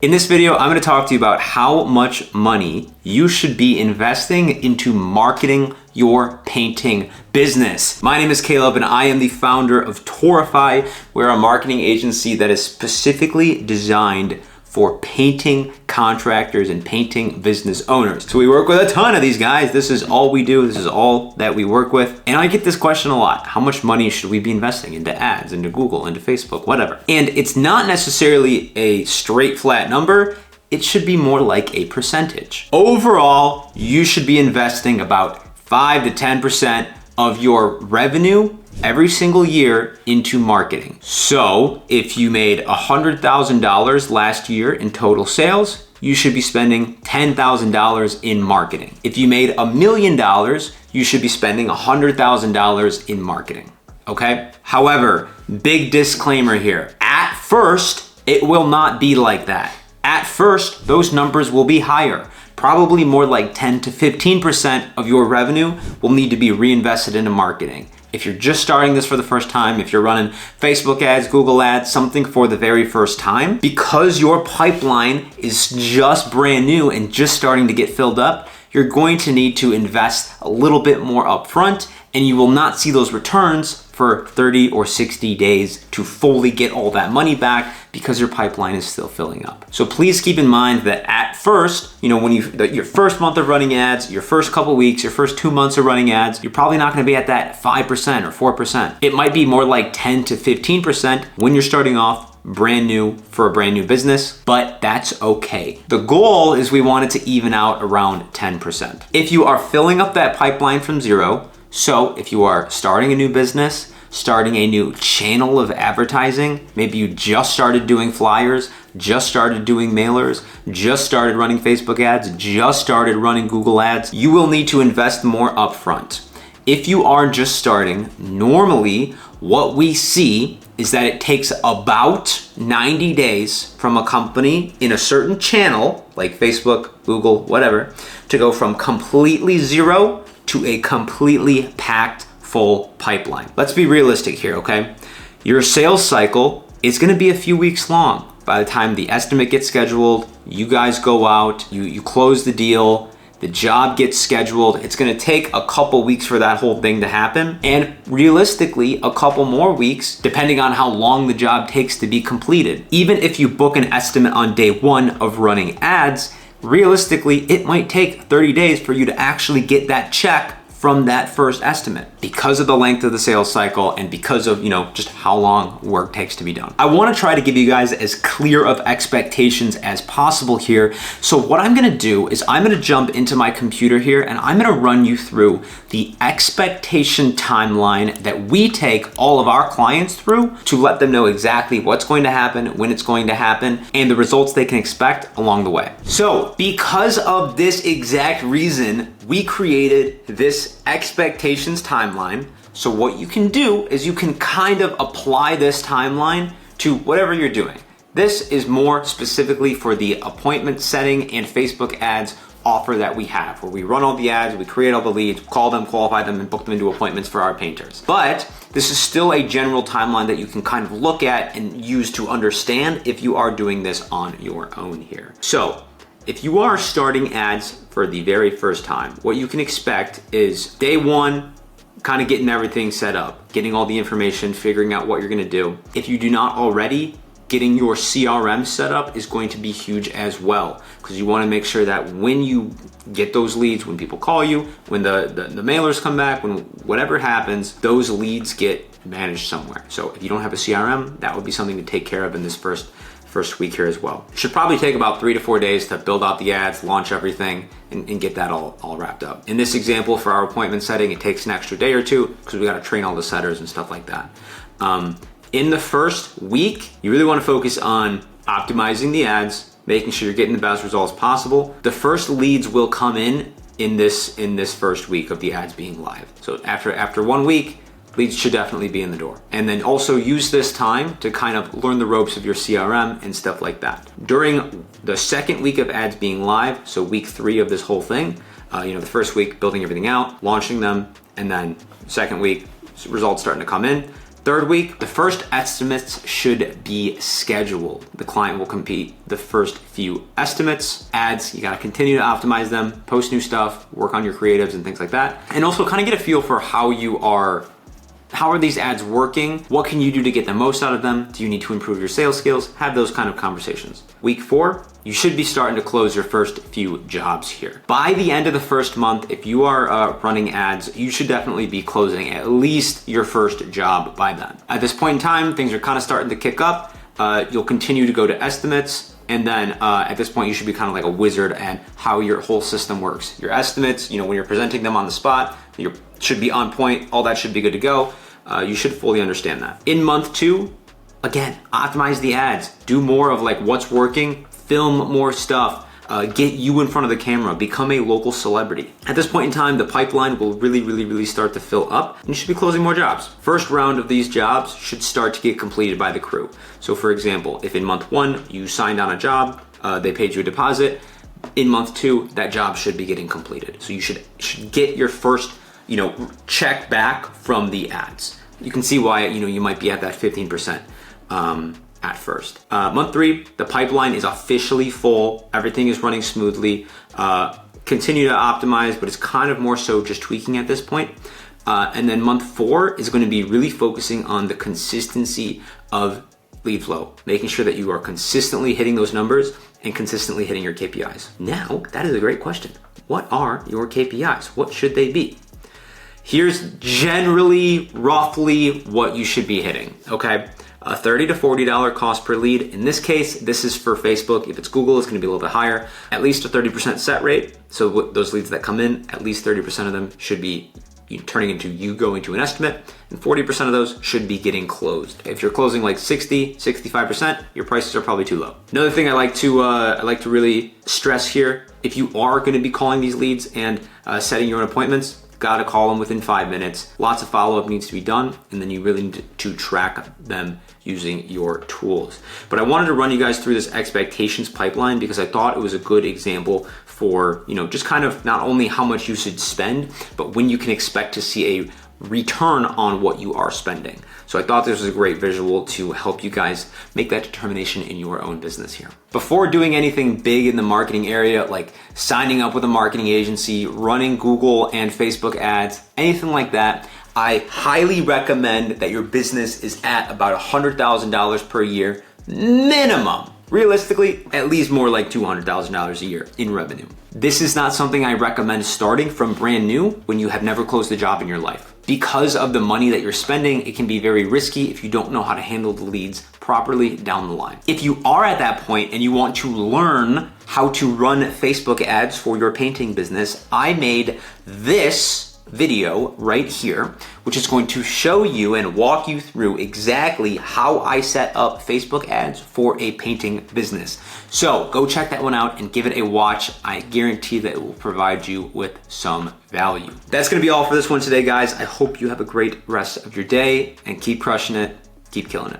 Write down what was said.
In this video, I'm going to talk to you about how much money you should be investing into marketing your painting business. My name is Caleb and I am the founder of Taurify. We're a marketing agency that is specifically designed for painting contractors and painting business owners. So we work with a ton of these guys. This is all we do. This is all that we work with. And I get this question a lot. How much money should we be investing into ads, into Google, into Facebook, whatever? And it's not necessarily a straight flat number. It should be more like a percentage. Overall, you should be investing about 5 to 10% of your revenue every single year into marketing. So if you made $100,000 last year in total sales, you should be spending $10,000 in marketing. If you made $1 million, you should be spending $100,000 in marketing, okay? However, big disclaimer here. At first, it will not be like that. At first, those numbers will be higher. Probably more like 10 to 15% of your revenue will need to be reinvested into marketing. If you're just starting this for the first time, if you're running Facebook ads, Google ads, something for the very first time, because your pipeline is just brand new and just starting to get filled up, you're going to need to invest a little bit more upfront, and you will not see those returns for 30 or 60 days to fully get all that money back because your pipeline is still filling up. So please keep in mind that at first, when your first month of running ads, your first couple weeks, your first 2 months of running ads, you're probably not gonna be at that 5% or 4%. It might be more like 10 to 15% when you're starting off brand new for a brand new business, but that's okay. The goal is we want it to even out around 10%. If you are filling up that pipeline from zero, so if you are starting a new business, starting a new channel of advertising, maybe you just started doing flyers, just started doing mailers, just started running Facebook ads, just started running Google ads, you will need to invest more upfront. If you are just starting, normally what we see is that it takes about 90 days from a company in a certain channel, like Facebook, Google, whatever, to go from completely zero to a completely packed full pipeline. Let's be realistic here, okay? Your sales cycle is gonna be a few weeks long. By the time the estimate gets scheduled, you guys go out, you close the deal, the job gets scheduled. It's gonna take a couple weeks for that whole thing to happen. And realistically, a couple more weeks, depending on how long the job takes to be completed. Even if you book an estimate on day one of running ads, realistically, it might take 30 days for you to actually get that check from that first estimate because of the length of the sales cycle and because of, just how long work takes to be done. I wanna try to give you guys as clear of expectations as possible here. So what I'm gonna do is I'm gonna jump into my computer here and I'm gonna run you through the expectation timeline that we take all of our clients through to let them know exactly what's going to happen, when it's going to happen, and the results they can expect along the way. So because of this exact reason, we created this expectations timeline. So what you can do is you can kind of apply this timeline to whatever you're doing. This is more specifically for the appointment setting and Facebook ads offer that we have, where we run all the ads, we create all the leads, call them, qualify them, and book them into appointments for our painters. But this is still a general timeline that you can kind of look at and use to understand if you are doing this on your own here. So if you are starting ads for the very first time, what you can expect is day one, kind of getting everything set up, getting all the information, figuring out what you're gonna do. If you do not already, getting your CRM set up is going to be huge as well, because you wanna make sure that when you get those leads, when people call you, when the mailers come back, when whatever happens, those leads get managed somewhere. So if you don't have a CRM, that would be something to take care of in this first week here as well. It should probably take about 3 to 4 days to build out the ads, launch everything, and get that all wrapped up. In this example, for our appointment setting, it takes an extra day or two because we gotta train all the setters and stuff like that. In the first week, you really wanna focus on optimizing the ads, making sure you're getting the best results possible. The first leads will come in this first week of the ads being live. So after 1 week, leads should definitely be in the door. And then also use this time to kind of learn the ropes of your CRM and stuff like that. During the second week of ads being live, so week 3 of this whole thing, the first week building everything out, launching them, and then second week results starting to come in. Third week, the first estimates should be scheduled. The client will complete the first few estimates. Ads, you gotta continue to optimize them, post new stuff, work on your creatives and things like that. And also kind of get a feel for how are these ads working? What can you do to get the most out of them? Do you need to improve your sales skills? Have those kind of conversations. Week 4, you should be starting to close your first few jobs here. By the end of the first month, if you are running ads, you should definitely be closing at least your first job by then. At this point in time, things are kind of starting to kick up. You'll continue to go to estimates. And then at this point, you should be kind of like a wizard at how your whole system works. Your estimates, when you're presenting them on the spot, you should be on point. All that should be good to go. You should fully understand that. In month 2, again, optimize the ads. Do more of like what's working, film more stuff, get you in front of the camera, become a local celebrity. At this point in time, the pipeline will really start to fill up and you should be closing more jobs. First round of these jobs should start to get completed by the crew. So for example, if in month 1 you signed on a job, they paid you a deposit, in month 2, that job should be getting completed. So you should get your first, check back from the ads. You can see why, you might be at that 15%. At first. Month 3, the pipeline is officially full. Everything is running smoothly. Continue to optimize, but it's kind of more so just tweaking at this point. And then month 4 is going to be really focusing on the consistency of lead flow, making sure that you are consistently hitting those numbers and consistently hitting your KPIs. Now, that is a great question. What are your KPIs? What should they be? Here's generally, roughly what you should be hitting, okay? A $30 to $40 cost per lead. In this case, this is for Facebook. If it's Google, it's gonna be a little bit higher. At least a 30% set rate. So those leads that come in, at least 30% of them should be turning into you going to an estimate, and 40% of those should be getting closed. If you're closing like 60, 65%, your prices are probably too low. Another thing I like to really stress here, if you are gonna be calling these leads and setting your own appointments, gotta call them within 5 minutes. Lots of follow-up needs to be done, and then you really need to track them using your tools. But I wanted to run you guys through this expectations pipeline because I thought it was a good example for, just kind of not only how much you should spend, but when you can expect to see a return on what you are spending. So I thought this was a great visual to help you guys make that determination in your own business here. Before doing anything big in the marketing area, like signing up with a marketing agency, running Google and Facebook ads, anything like that, I highly recommend that your business is at about $100,000 per year minimum. Realistically, at least more like $200,000 a year in revenue. This is not something I recommend starting from brand new when you have never closed a job in your life. Because of the money that you're spending, it can be very risky if you don't know how to handle the leads properly down the line. If you are at that point and you want to learn how to run Facebook ads for your painting business, I made this video right here, which is going to show you and walk you through exactly how I set up Facebook ads for a painting business. So go check that one out and give it a watch. I guarantee that it will provide you with some value. That's gonna be all for this one today, guys. I hope you have a great rest of your day and keep crushing it, keep killing it.